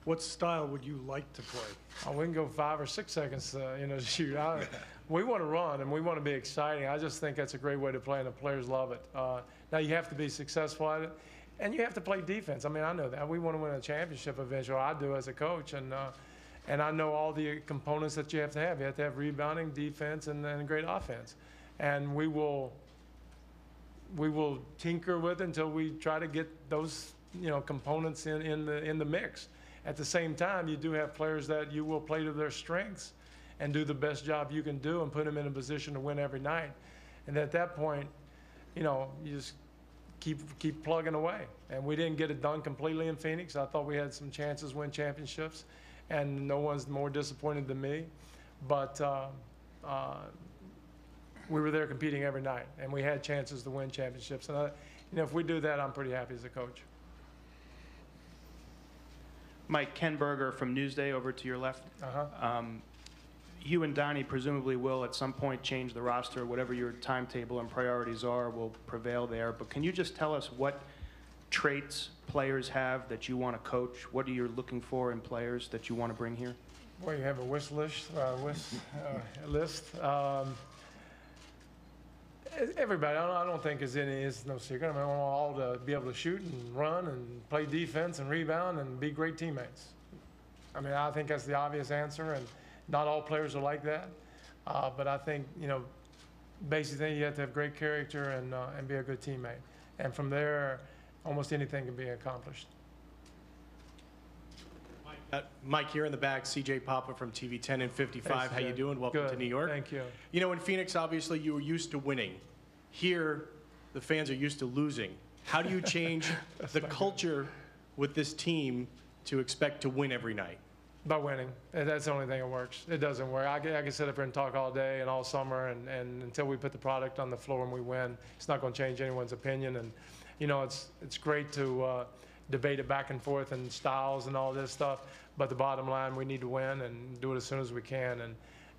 What style would you like to play? Oh, we can go 5 or 6 seconds, to shoot. We want to run and we want to be exciting. I just think that's a great way to play, and the players love it. Now you have to be successful at it, and you have to play defense. I mean, I know that we want to win a championship eventually. I do as a coach, and I know all the components that you have to have. You have to have rebounding, defense, and then great offense. And we will tinker with it until we try to get those components in the mix. At the same time, you do have players that you will play to their strengths and do the best job you can do and put them in a position to win every night. And at that point, you just keep plugging away. And we didn't get it done completely in Phoenix. I thought we had some chances to win championships, and no one's more disappointed than me. But we were there competing every night, and we had chances to win championships. And if we do that, I'm pretty happy as a coach. Mike, Ken Berger from Newsday over to your left. You and Donnie presumably will at some point change the roster. Whatever your timetable and priorities are will prevail there. But can you just tell us what traits players have that you want to coach? What are you looking for in players that you want to bring here? Well, you have a wish list. List. Everybody, I don't think is no secret. I mean, I want all to be able to shoot and run and play defense and rebound and be great teammates. I mean, I think that's the obvious answer, and not all players are like that. But I think, basically you have to have great character and be a good teammate. And from there, almost anything can be accomplished. Mike, here in the back, CJ Papa from TV 10 and 55. Hey, how you doing? Welcome good. To New York. Thank you. In Phoenix, obviously, you were used to winning. Here, the fans are used to losing. How do you change the culture with this team to expect to win every night? By winning. That's the only thing that works. It doesn't work. I can sit up here and talk all day and all summer, and until we put the product on the floor and we win, it's not going to change anyone's opinion. And, it's great to debate it back and forth and styles and all this stuff, but the bottom line, we need to win and do it as soon as we can,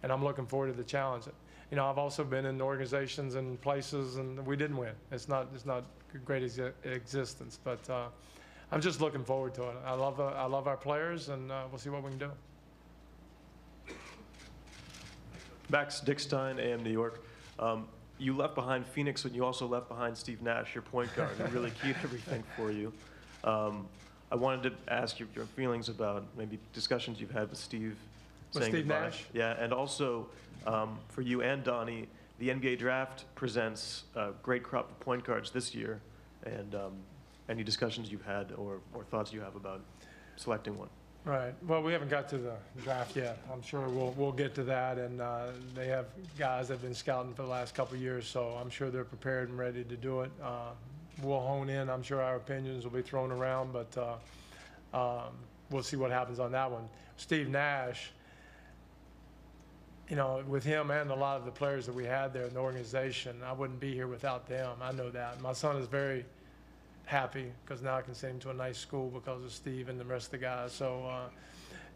and I'm looking forward to the challenge. I've also been in organizations and places and we didn't win. It's not great existence, but I'm just looking forward to it. I love our players, and we'll see what we can do. Max Dickstein, AM New York. You left behind Phoenix, and you also left behind Steve Nash, your point guard, who really keyed everything for you. I wanted to ask your feelings about maybe discussions you've had with Steve. With Steve Nash? Yeah, and also for you and Donnie, the NBA draft presents a great crop of point guards this year, and any discussions you've had or thoughts you have about selecting one. Right. Well, we haven't got to the draft yet. I'm sure we'll get to that, and they have guys that have been scouting for the last couple of years, so I'm sure they're prepared and ready to do it. We'll hone in. I'm sure our opinions will be thrown around, but we'll see what happens on that one. Steve Nash, with him and a lot of the players that we had there in the organization, I wouldn't be here without them. I know that. My son is very happy because now I can send him to a nice school because of Steve and the rest of the guys. So,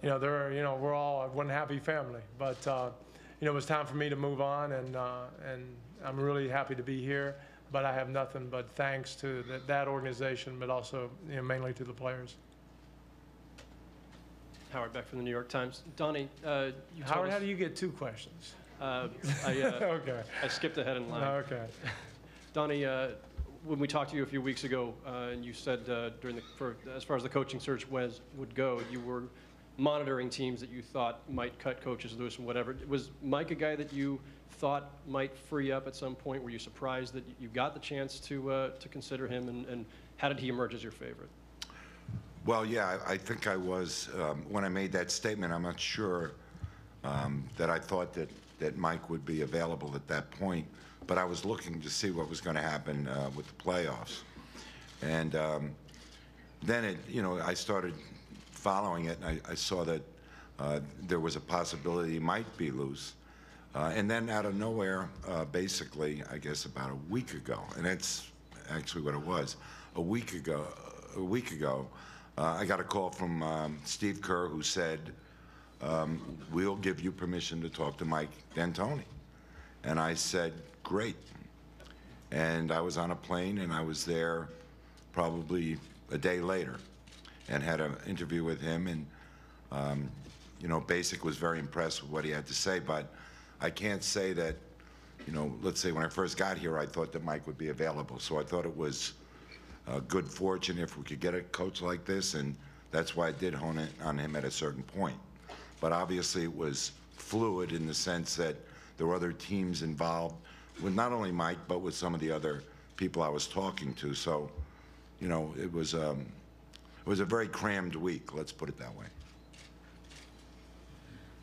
we're all one happy family. But, it was time for me to move on, and I'm really happy to be here. But I have nothing but thanks to that organization, but also mainly to the players. Howard Beck from the New York Times. Donnie, Howard, how do you get 2 questions? Okay. I skipped ahead in line. Okay. Donnie, when we talked to you a few weeks ago, and you said as far as the coaching search would go, you were monitoring teams that you thought might cut coaches loose and whatever. Was Mike a guy that you thought might free up at some point? Were you surprised that you got the chance to consider him, and how did he emerge as your favorite? Well, yeah, I think I was. When I made that statement, I'm not sure that I thought that Mike would be available at that point, but I was looking to see what was going to happen with the playoffs. And then I started following it, and I saw that there was a possibility he might be loose. And then out of nowhere, basically, I guess about a week ago, and that's actually what it was, a week ago, I got a call from Steve Kerr, who said, we'll give you permission to talk to Mike D'Antoni. And I said, great. And I was on a plane, and I was there probably a day later and had an interview with him. And You know, Basic was very impressed with what he had to say, but I can't say that, you know, let's say when I first got here, I thought that Mike would be available. So I thought it was good fortune if we could get a coach like this, and that's why I did hone it on him at a certain point. But obviously it was fluid in the sense that there were other teams involved with not only Mike, but with some of the other people I was talking to. So, you know, it was a very crammed week, let's put it that way.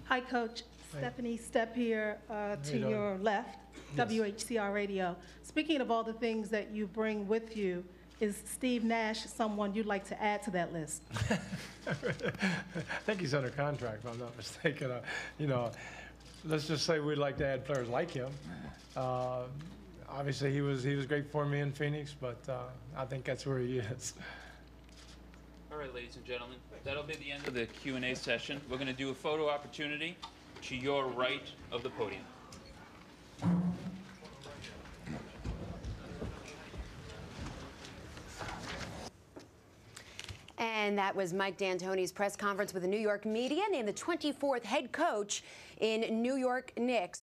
Hi, Coach. Stephanie Stepp here to doing? your left, Yes. WHCR Radio. Speaking of all the things that you bring with you, is Steve Nash someone you'd like to add to that list? I think he's under contract, if I'm not mistaken. You know, let's just say we'd like to add players like him. Obviously, he was great for me in Phoenix, but I think that's where he is. All right, ladies and gentlemen, that'll be the end of the Q&A session. We're going to do a photo opportunity to your right of the podium. And that was Mike D'Antoni's press conference with the New York media, named the 24th head coach in New York Knicks.